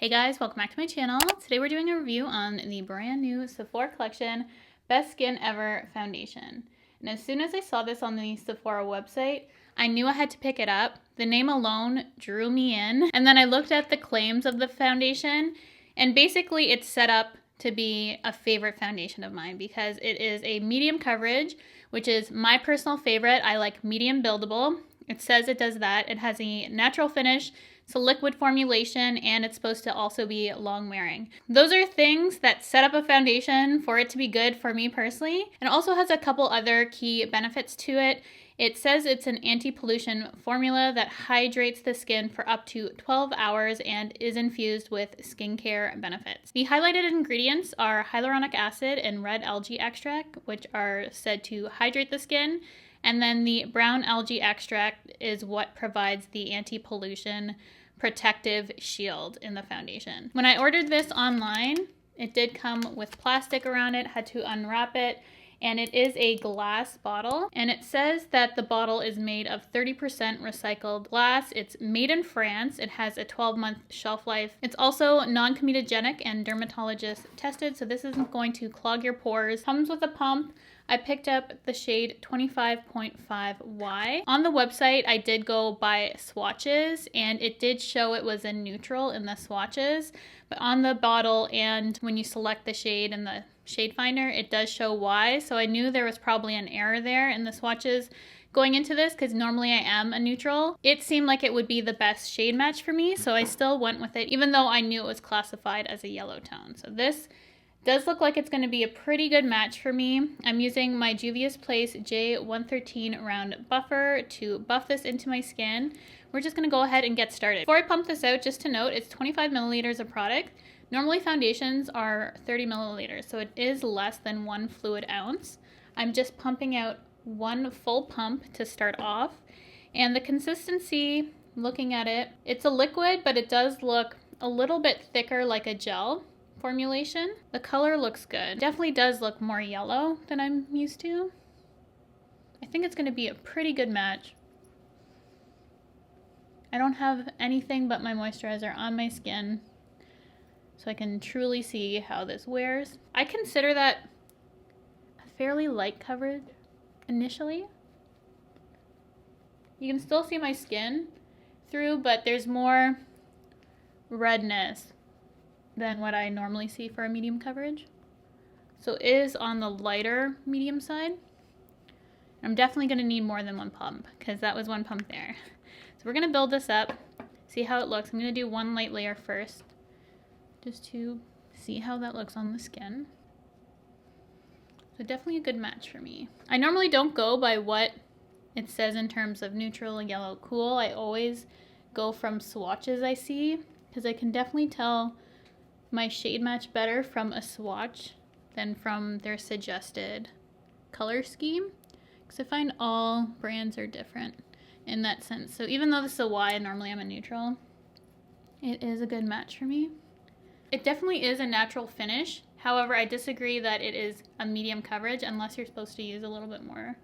Hey guys, welcome back to my channel. Today we're doing a review on the brand new Sephora collection, Best Skin Ever Foundation. And as soon as I saw this on the Sephora website, I knew I had to pick it up. The name alone drew me in. And then I looked at the claims of the foundation, and basically it's set up to be a favorite foundation of mine because it is a medium coverage, which is my personal favorite. I like medium buildable. It says it does that. It has a natural finish. It's a liquid formulation, and it's supposed to also be long wearing. Those are things that set up a foundation for it to be good for me personally. And it also has a couple other key benefits to it. It says it's an anti-pollution formula that hydrates the skin for up to 12 hours and is infused with skincare benefits. The highlighted ingredients are hyaluronic acid and red algae extract, which are said to hydrate the skin. And then the brown algae extract is what provides the anti-pollution protective shield in the foundation. When I ordered this online, it did come with plastic around it, had to unwrap it, and it is a glass bottle. And it says that the bottle is made of 30% recycled glass. It's made in France. It has a 12-month shelf life. It's also non-comedogenic and dermatologist tested, so this isn't going to clog your pores. Comes with a pump. I picked up the shade 25.5Y. On the website, I did go by swatches, and it did show it was a neutral in the swatches, but on the bottle and when you select the shade in the shade finder, it does show Y, so I knew there was probably an error there in the swatches going into this because normally I am a neutral. It seemed like it would be the best shade match for me, so I still went with it even though I knew it was classified as a yellow tone. So this does look like it's going to be a pretty good match for me. I'm using my Juvia's Place J113 Round Buffer to buff this into my skin. We're just going to go ahead and get started. Before I pump this out, just to note, it's 25 milliliters of product. Normally foundations are 30 milliliters, so it is less than 1 fluid ounce. I'm just pumping out 1 full pump to start off. And the consistency, looking at it, it's a liquid, but it does look a little bit thicker like a gel formulation. The color looks good. Definitely does look more yellow than I'm used to. I think it's going to be a pretty good match. I don't have anything but my moisturizer on my skin, so I can truly see how this wears. I consider that a fairly light coverage initially. You can still see my skin through, but there's more redness than what I normally see for a medium coverage. So it is on the lighter medium side. I'm definitely going to need more than 1 pump because that was 1 pump there. So we're going to build this up, see how it looks. I'm going to do 1 light layer first just to see how that looks on the skin. So definitely a good match for me. I normally don't go by what it says in terms of neutral, yellow, cool. I always go from swatches I see because I can definitely tell my shade match better from a swatch than from their suggested color scheme, because I find all brands are different in that sense. So even though this is a Y and normally I'm a neutral, it is a good match for me. It definitely is a natural finish. However, I disagree that it is a medium coverage unless you're supposed to use a little bit more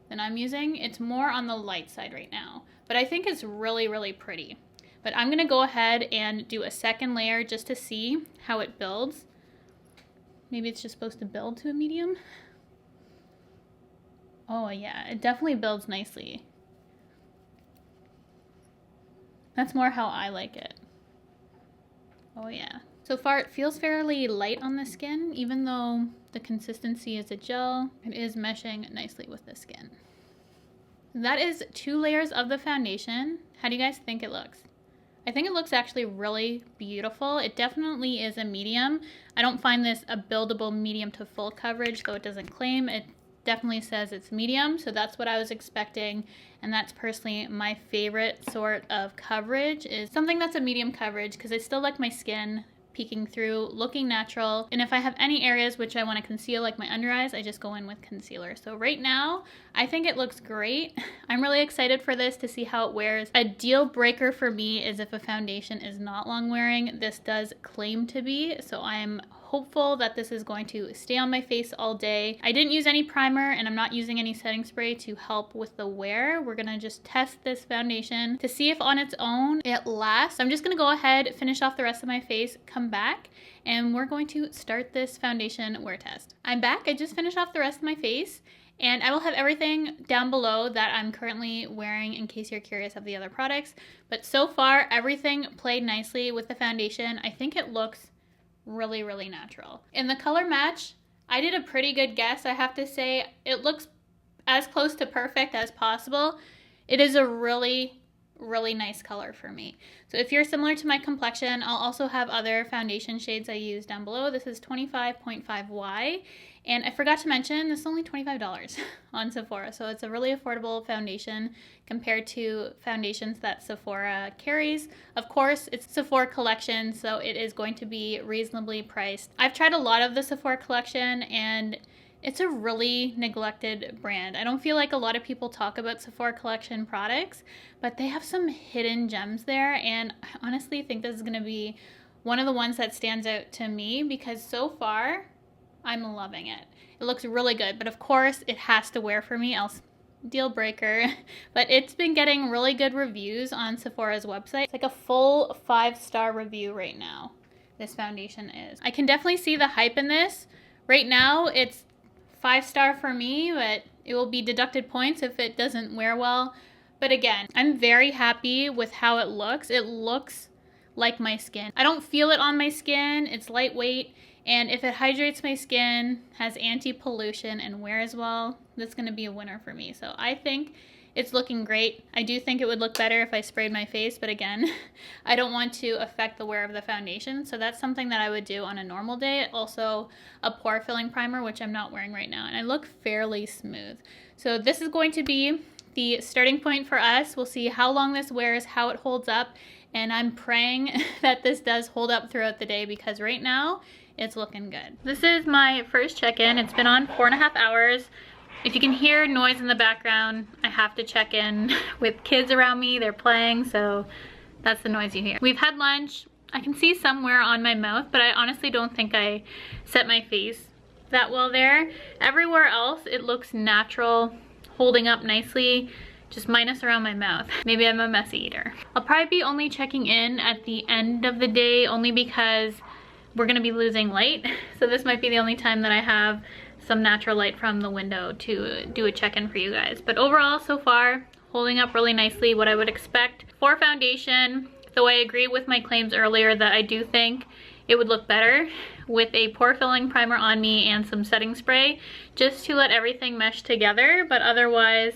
than I'm using. It's more on the light side right now, but I think it's really, really pretty. But I'm going to go ahead and do a second layer just to see how it builds. Maybe it's just supposed to build to a medium. Oh yeah, it definitely builds nicely. That's more how I like it. Oh yeah. So far it feels fairly light on the skin, even though the consistency is a gel. It is meshing nicely with the skin. That is 2 layers of the foundation. How do you guys think it looks? I think it looks actually really beautiful. It definitely is a medium. I don't find this a buildable medium to full coverage, though it doesn't claim. It definitely says it's medium, so that's what I was expecting. And that's personally my favorite sort of coverage, is something that's a medium coverage, because I still like my skin peeking through, looking natural. And if I have any areas which I want to conceal, like my under eyes, I just go in with concealer. So right now, I think it looks great. I'm really excited for this to see how it wears. A deal breaker for me is if a foundation is not long wearing. This does claim to be, so I'm hopeful that this is going to stay on my face all day. I didn't use any primer and I'm not using any setting spray to help with the wear. We're gonna just test this foundation to see if on its own it lasts. I'm just gonna go ahead, finish off the rest of my face, come back, and we're going to start this foundation wear test. I'm back. I just finished off the rest of my face, and I will have everything down below that I'm currently wearing in case you're curious of the other products. But so far, everything played nicely with the foundation. I think it looks really, really natural. In the color match, I did a pretty good guess. I have to say it looks as close to perfect as possible. It is a really nice color for me. So if you're similar to my complexion, I'll also have other foundation shades I use down below. This is 25.5Y, and I forgot to mention this is only $25 on Sephora, so it's a really affordable foundation compared to foundations that Sephora carries. Of course, it's Sephora collection, so it is going to be reasonably priced. I've tried a lot of the Sephora collection, and it's a really neglected brand. I don't feel like a lot of people talk about Sephora collection products, but they have some hidden gems there, and I honestly think this is gonna be one of the ones that stands out to me because so far, I'm loving it. It looks really good, but of course it has to wear for me, else deal breaker. But it's been getting really good reviews on Sephora's website. It's like a full 5-star review right now, this foundation is. I can definitely see the hype in this. Right now, it's 5-star for me, but it will be deducted points if it doesn't wear well. But again, I'm very happy with how it looks. It looks like my skin. I don't feel it on my skin. It's lightweight, and if it hydrates my skin, has anti-pollution, and wears well, that's gonna be a winner for me. So I think it's looking great. I do think it would look better if I sprayed my face, but again, I don't want to affect the wear of the foundation, so that's something that I would do on a normal day. Also, a pore filling primer, which I'm not wearing right now, and I look fairly smooth. So this is going to be the starting point for us. We'll see how long this wears, how it holds up, and I'm praying that this does hold up throughout the day because right now, it's looking good. This is my first check-in. It's been on 4.5 hours. If you can hear noise in the background, I have to check in with kids around me. They're playing, so that's the noise you hear. We've had lunch. I can see somewhere on my mouth, but I honestly don't think I set my face that well there. Everywhere else, it looks natural, holding up nicely, just minus around my mouth. Maybe I'm a messy eater. I'll probably be only checking in at the end of the day, only because we're gonna be losing light. So this might be the only time that I have some natural light from the window to do a check-in for you guys. But overall, so far, holding up really nicely, what I would expect. For foundation, though I agree with my claims earlier that I do think it would look better with a pore filling primer on me and some setting spray, just to let everything mesh together, but otherwise,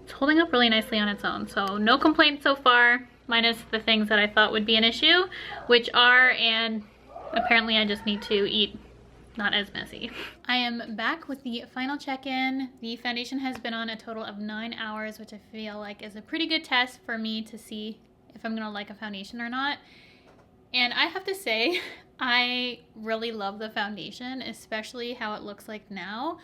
it's holding up really nicely on its own. So no complaints so far, minus the things that I thought would be an issue, which are, and apparently I just need to eat not as messy. I am back with the final check-in. The foundation has been on a total of 9 hours, which I feel like is a pretty good test for me to see if I'm gonna like a foundation or not. And I have to say, I really love the foundation, especially how it looks like now.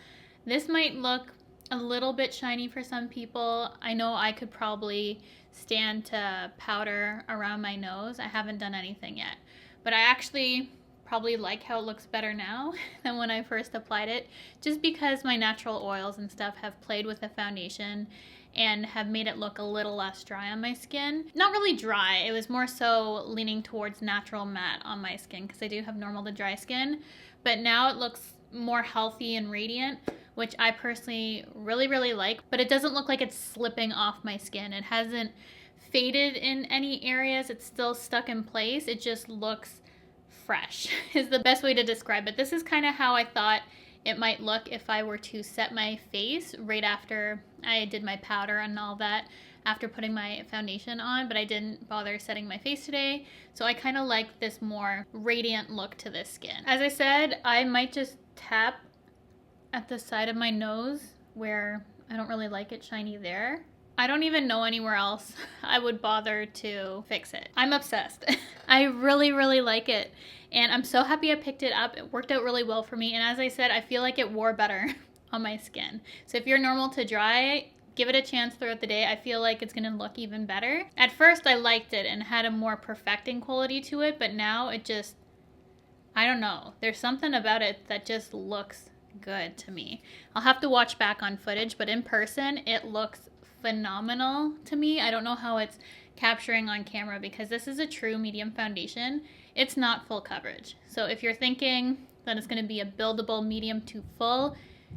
This might look a little bit shiny for some people. I know I could probably stand to powder around my nose. I haven't done anything yet, but I actually probably like how it looks better now than when I first applied it, just because my natural oils and stuff have played with the foundation and have made it look a little less dry on my skin. Not really dry, it was more so leaning towards natural matte on my skin because I do have normal to dry skin, but now it looks more healthy and radiant, which I personally really like, but it doesn't look like it's slipping off my skin. It hasn't faded in any areas, it's still stuck in place. It just looks fresh is the best way to describe it. This is kind of how I thought it might look if I were to set my face right after I did my powder and all that after putting my foundation on, but I didn't bother setting my face today. So I kind of like this more radiant look to this skin. As I said, I might just tap at the side of my nose where I don't really like it shiny there. I don't even know anywhere else I would bother to fix it. I'm obsessed. I really like it. And I'm so happy I picked it up. It worked out really well for me. And as I said, I feel like it wore better on my skin. So if you're normal to dry, give it a chance throughout the day. I feel like it's gonna look even better. At first I liked it and had a more perfecting quality to it, but now it just, I don't know. There's something about it that just looks good to me. I'll have to watch back on footage, but in person, it looks phenomenal to me. I don't know how it's capturing on camera because this is a true medium foundation. It's not full coverage. So if you're thinking that it's going to be a buildable medium to full,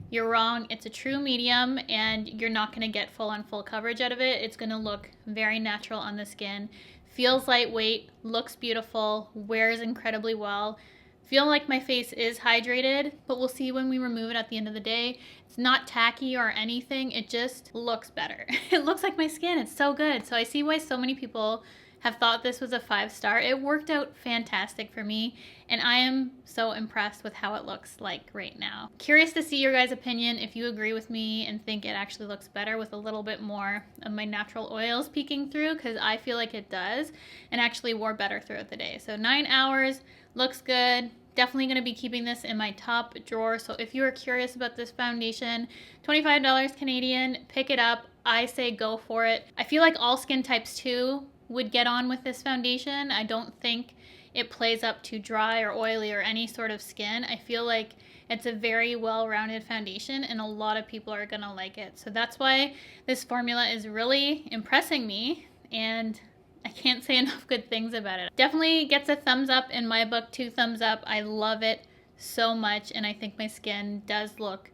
you're wrong. It's a true medium and you're not going to get full coverage out of it. It's going to look very natural on the skin. Feels lightweight, looks beautiful, wears incredibly well. Feel like my face is hydrated, but we'll see when we remove it at the end of the day. It's not tacky or anything. It just looks better. It looks like my skin. It's so good. So I see why so many people have thought this was a 5-star. It worked out fantastic for me, and I am so impressed with how it looks like right now. Curious to see your guys' opinion, if you agree with me and think it actually looks better with a little bit more of my natural oils peeking through, because I feel like it does, and actually wore better throughout the day. So 9 hours, looks good. Definitely going to be keeping this in my top drawer. So if you are curious about this foundation, $25 Canadian, pick it up. I say go for it. I feel like all skin types too would get on with this foundation. I don't think it plays up to dry or oily or any sort of skin. I feel like it's a very well-rounded foundation and a lot of people are gonna like it. So that's why this formula is really impressing me, and I can't say enough good things about it. Definitely gets a thumbs up in my book, 2 thumbs up. I love it so much, and I think my skin does look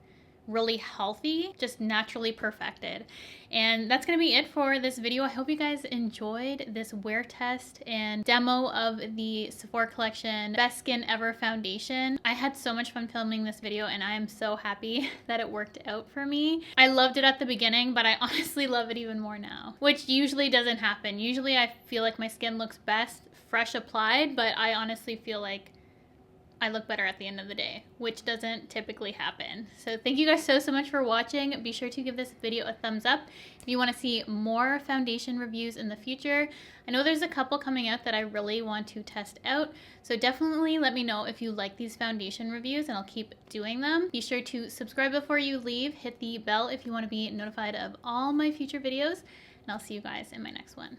really healthy, just naturally perfected. And that's gonna be it for this video. I hope you guys enjoyed this wear test and demo of the Sephora collection Best Skin Ever foundation. I had so much fun filming this video, and I am so happy that it worked out for me. I loved it at the beginning, but I honestly love it even more now, which usually doesn't happen. Usually I feel like my skin looks best fresh applied, but I honestly feel like I look better at the end of the day, which doesn't typically happen. So thank you guys so much for watching. Be sure to give this video a thumbs up if you want to see more foundation reviews in the future. I know there's a couple coming out that I really want to test out, so definitely let me know if you like these foundation reviews and I'll keep doing them. Be sure to subscribe before you leave, hit the bell if you want to be notified of all my future videos, and I'll see you guys in my next one.